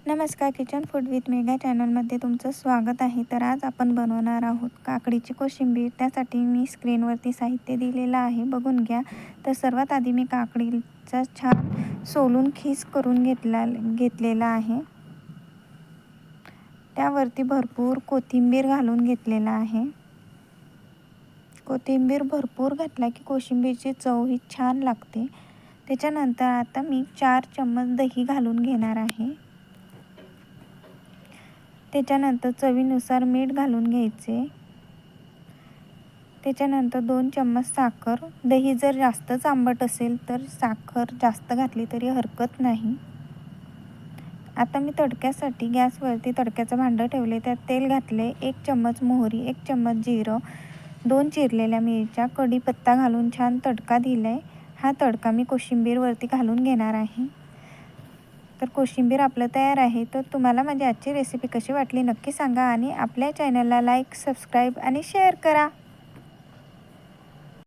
नमस्कार, kitchen food with Megha चॅनलमध्ये तुमचं स्वागत आहे. तर आज आपण बनवणार आहोत काकडीची कोशिंबीर. त्यासाठी मी स्क्रीनवरती साहित्य दिलेलं आहे, बघून घ्या. तर सर्वात आधी मी काकडीचा छान सोलून खीस करून घेतलेला आहे. त्यावरती भरपूर कोथिंबीर घालून घेतलेला आहे. कोथिंबीर भरपूर घातला की कोशिंबीरची चव ही छान लागते. त्याच्यानंतर आता मी 4 चम्मच दही घालून घेणार आहे. त्याच्यानंतर चवीनुसार मीठ घालून घ्यायचे. त्याच्यानंतर 2 चम्मच साखर. दही जर जास्तच आंबट असेल तर साखर जास्त घातली तरी हरकत नाही. आता मी तडक्यासाठी गॅसवरती तडक्याचं भांडं ठेवले. त्यात तेल घातले. 1 चम्मच मोहरी, 1 चम्मच जिरं, 2 चिरलेल्या मिरच्या, कढीपत्ता घालून छान तडका दिलाय. हा तडका मी कोशिंबीरवरती घालून घेणार आहे. तर कोशिंबीर आपलं तयार आहे. तर तुम्हाला माझी आजची रेसिपी कशी वाटली नक्की सांगा आणि आपल्या चॅनलला लाईक, सबस्क्राईब आणि शेअर करा.